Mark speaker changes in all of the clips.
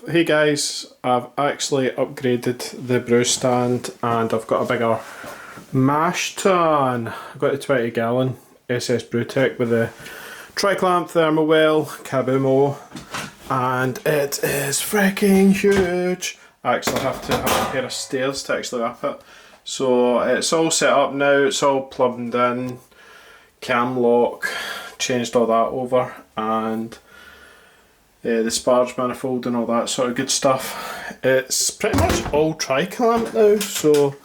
Speaker 1: Hey guys, I've actually upgraded the brew stand and I've got a bigger Mash Tun. I've got the 20 gallon ssbrewtech with the triclamp thermal well, kaboom, and it is freaking huge. I actually have to have a pair of stairs to actually up it. So it's all set up now, it's all plumbed in, cam lock, changed all that over, and the sparge manifold and all that sort of good stuff. It's pretty much all triclamp now, so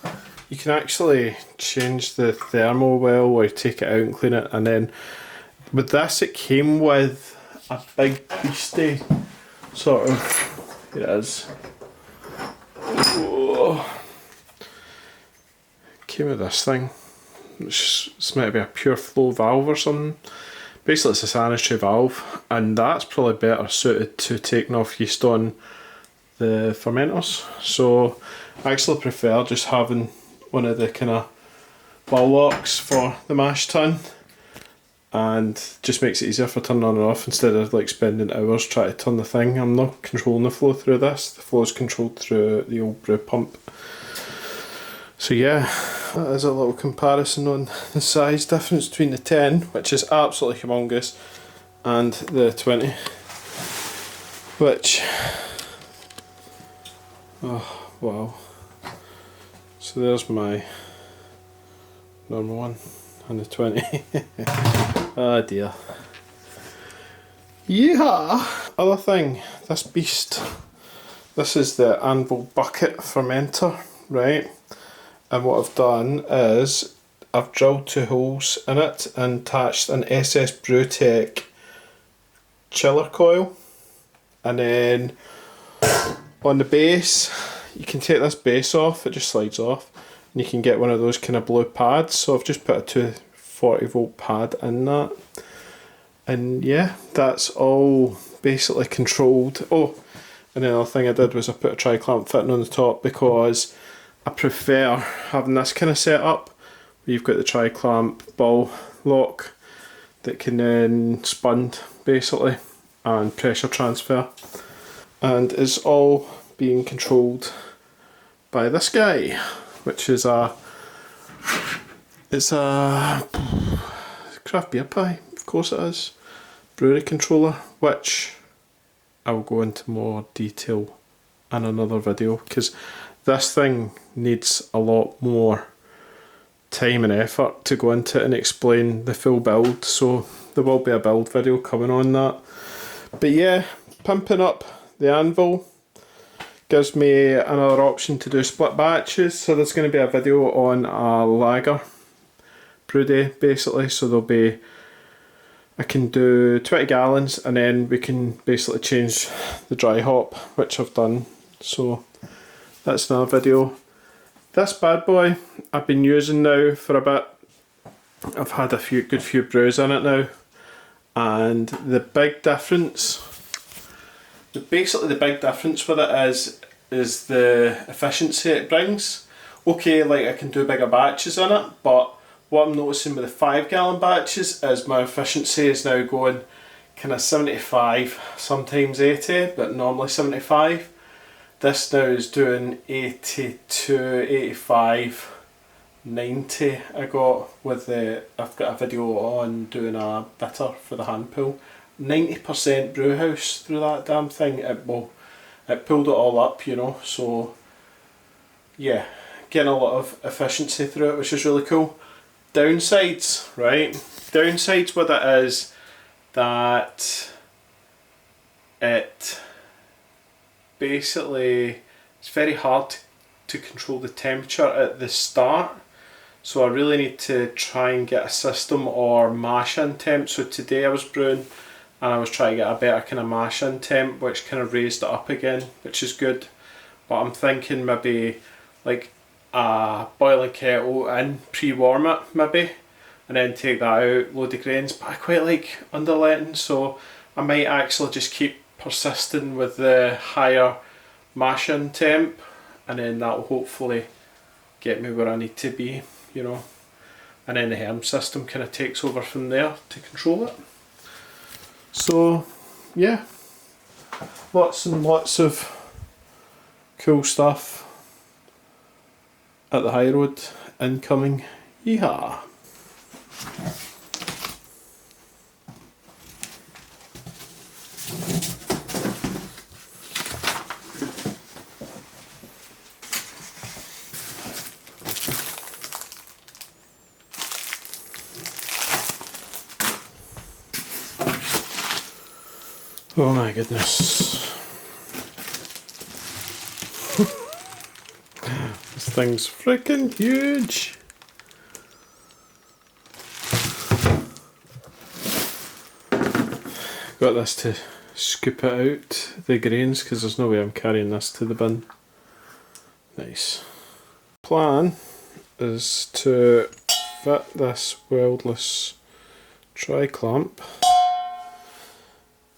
Speaker 1: you can actually change the thermal well or take it out and clean it. And then with this, it came with a big beastie sort of, here it is. Whoa. Came with this thing, which is meant to be a pure flow valve or something. Basically it's a sanitary valve, and that's probably better suited to taking off yeast on the fermenters. So I actually prefer just having one of the kind of ball locks for the Mash Tun, and just makes it easier for turning on and off instead of like spending hours trying to turn the thing. I'm not controlling the flow through this, the flow is controlled through the old brew pump. So yeah, that is a little comparison on the size difference between the 10, which is absolutely humongous, and the 20, which, oh wow. So there's my normal one and the 20. Oh dear. Yeah. Other thing, this beast, this is the Anvil bucket fermenter, right? And what I've done is I've drilled 2 holes in it and attached an ssbrewtech chiller coil, and then on the base you can take this base off, it just slides off, and you can get one of those kind of blue pads. So I've just put a 240 volt pad in that, and yeah, that's all basically controlled. Oh, and the other thing I did was I put a triclamp fitting on the top, because I prefer having this kind of setup where you've got the triclamp ball lock that can then spund basically and pressure transfer, and it's all being controlled by this guy, which is it's a CreftbeerPi, of course it is, Brewery controller, which I will go into more detail in another video, because this thing needs a lot more time and effort to go into it and explain the full build, so there will be a build video coming on that. But yeah, pimping up the Anvil gives me another option to do split batches. So there's going to be a video on a lager brew day basically, so there'll be, I can do 20 gallons and then we can basically change the dry hop, which I've done. So that's another video. This bad boy I've been using now for a bit. I've had a good few brews in it now, and the big difference, basically the big difference with it is the efficiency it brings. Okay, like I can do bigger batches in it, but what I'm noticing with the 5 gallon batches is my efficiency is now going kind of 75, sometimes 80, but normally 75. This now is doing 82, 85, 90 I got with the, I've got a video on doing a bitter for the hand pull. 90% brew house through that damn thing. It pulled it all up, you know, so yeah, getting a lot of efficiency through it, which is really cool. Downsides, right? Downsides with it is that it basically, it's very hard to control the temperature at the start, so I really need to try and get a system or mash in temp. So today I was brewing and I was trying to get a better kind of mash in temp, which kind of raised it up again, which is good. But I'm thinking maybe like a boiling kettle and pre-warm it maybe, and then take that out, load the grains. But I quite like underletting, so I might actually just keep persisting with the higher mash in temp, and then that will hopefully get me where I need to be, you know, and then the Herm system kind of takes over from there to control it. So yeah, Lots and lots of cool stuff at the high road incoming. Yeehaw! Oh my goodness. This thing's freaking huge. Got this to scoop it out, the grains, because there's no way I'm carrying this to the bin. Nice. Plan is to fit this weldless triclamp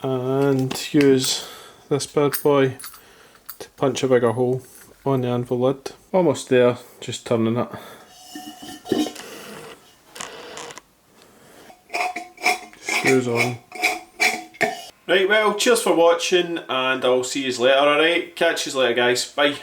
Speaker 1: and use this bad boy to punch a bigger hole on the anvil lid. Almost there, just turning it. Screws on. Right, well, cheers for watching and I'll see you later, alright? Catch you later guys, bye.